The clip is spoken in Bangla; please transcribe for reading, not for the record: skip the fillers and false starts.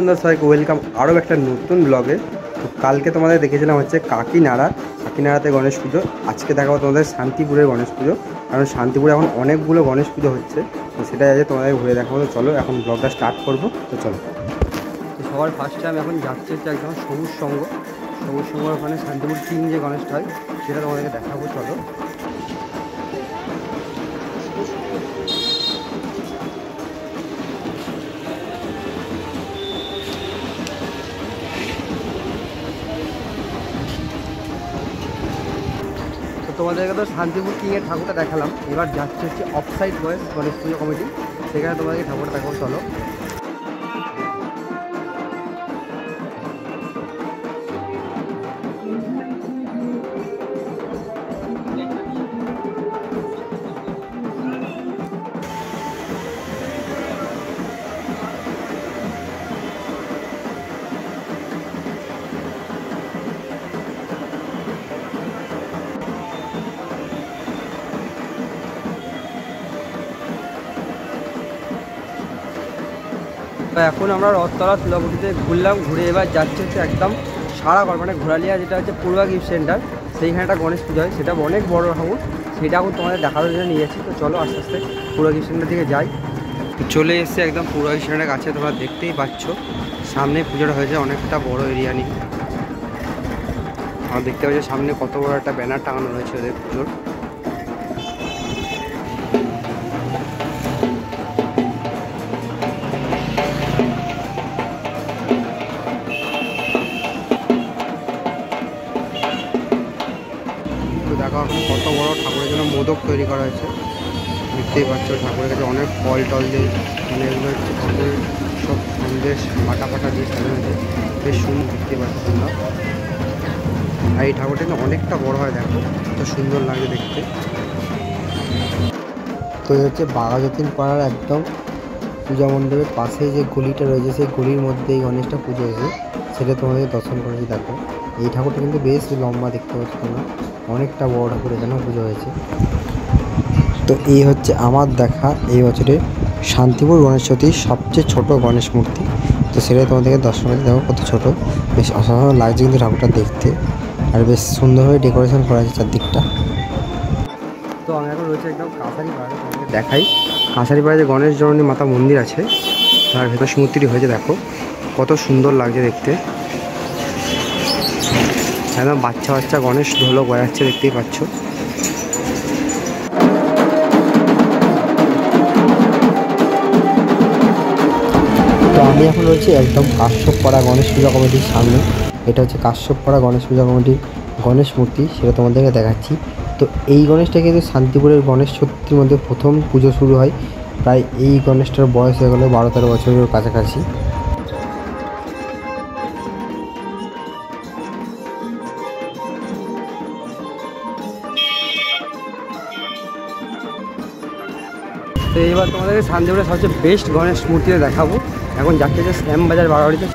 বন্ধুরা, সবাইকে ওয়েলকাম আরও একটা নতুন ব্লগে। তো কালকে তোমাদের দেখেছিলাম হচ্ছে কাকিনাড়াতে গণেশ পুজো। আজকে দেখাবো তোমাদের শান্তিপুরের গণেশ পুজো, কারণ শান্তিপুরে এখন অনেকগুলো গণেশ পুজো হচ্ছে। তো সেটাই আজকে তোমাদের ঘুরে দেখাবো। তো চলো এখন ব্লগটা স্টার্ট করবো। তো চলো, তো সবার ফার্স্টে আমি এখন যাচ্ছি হচ্ছে একদম সবুজ সঙ্গর ওখানে শান্তিপুর কিং যে গণেশটা হয় সেটা তোমাদেরকে দেখাবো। চলো, তোমাদেরকে তো শান্তিপুর কিংয়ের ঠাকুরটা দেখালাম। এবার যাচ্ছে হচ্ছে অফসাইড বয়েস গণেশ পুজো কমিটি, সেখানে তোমাদেরকে ঠাকুরটা দেখাবো। চলো, তো এখন আমরা রথতলা তুলাবটিতে ঘুরলাম, ঘুরে এবার যাচ্ছে হচ্ছে একদম সারাগড় মানে ঘোরালিয়া, যেটা হচ্ছে পূর্বা গিফট সেন্টার। সেইখানে একটা গণেশ পুজো হয়, সেটা অনেক বড় ঠাকুর, সেটা এখন তোমাদের দেখানোর জন্য নিয়ে যাচ্ছি। তো চলো আস্তে আস্তে পূর্বা গিফট সেন্টার থেকে যাই। চলে এসছে একদম পূর্বা গিফট সেন্টারের কাছে, তোমরা দেখতেই পাচ্ছ সামনে পুজোটা হয়েছে অনেকটা বড় এরিয়া নিয়ে। আমরা দেখতে পাচ্ছি সামনে কত বড় একটা ব্যানার টাঙানো রয়েছে ওদের পুজোর। দেখো কত বড় ঠাকুরের জন্য মোদক তৈরি করা হয়েছে, দেখতেই পাচ্ছ। ঠাকুরের কাছে অনেক ফল টল দিয়ে, মানে এগুলো হচ্ছে ঠাকুরের সব সন্দেশ ফাটা দিয়ে সাজানো হয়েছে, বেশ সুন্দর দেখতে পাচ্ছ তোমরা। আর এই ঠাকুরটা কিন্তু অনেকটা বড় হয়, দেখো কত সুন্দর লাগে দেখতে। তো এই হচ্ছে বাঘাযতীন পাড়ার একদম পূজা মণ্ডপের পাশে যে গলিটা রয়েছে, সেই গলির মধ্যে এই গণেশটা পুজো হয়েছে, সেটা তোমাদের দর্শন করেছি। দেখো এই ঠাকুরটা কিন্তু বেশ লম্বা, দেখতে পাচ্ছ তোমরা, অনেকটা বড় ঠাকুর এখানেও পুজো হয়েছে। তো এই হচ্ছে আমার দেখা এই বছরের শান্তিপুর গণেশ চতুর্থীর সবচেয়ে ছোট গণেশ মূর্তি। তো সেটাই তোমাদেরকে দর্শন করতে, দেখো কত ছোট, বেশ অসাধারণ লাগছে কিন্তু ঠাকুরটা দেখতে, আর বেশ সুন্দরভাবে ডেকোরেশন করা আছে চারদিকটা। তো আমি এখন রয়েছে একদম কাছারিপাড়া, দেখাই কাছারিপাড়ায় যে গণেশ জননী মাতা মন্দির আছে, তার ভেতর মূর্তিটি হয়েছে, দেখো কত সুন্দর লাগছে দেখতে। একদম বাচ্চা গণেশ ঢোলক বাজাচ্ছে, দেখতেই পাচ্ছ। তো আমি এখন রয়েছে একদম কাশ্যপপাড়া গণেশ পূজা কমিটির সামনে। এটা হচ্ছে কাশ্যপপাড়া গণেশ পূজা কমিটির গণেশ মূর্তি, সেটা তোমাদেরকে দেখাচ্ছি। তো এই গণেশটা কিন্তু শান্তিপুরের গণেশ চতুর্থীর মধ্যে প্রথম পুজো শুরু হয়। প্রায় এই গণেশটার বয়স হয়ে গেল 12-13 বছরের কাছাকাছি। তো এইবার তোমাদেরকে শান্তিপুরের সবচেয়ে বেস্ট গণেশ মূর্তিটা দেখাবো। এখন যাচ্ছে যে শ্যামবাজার বারোয়ারিতে,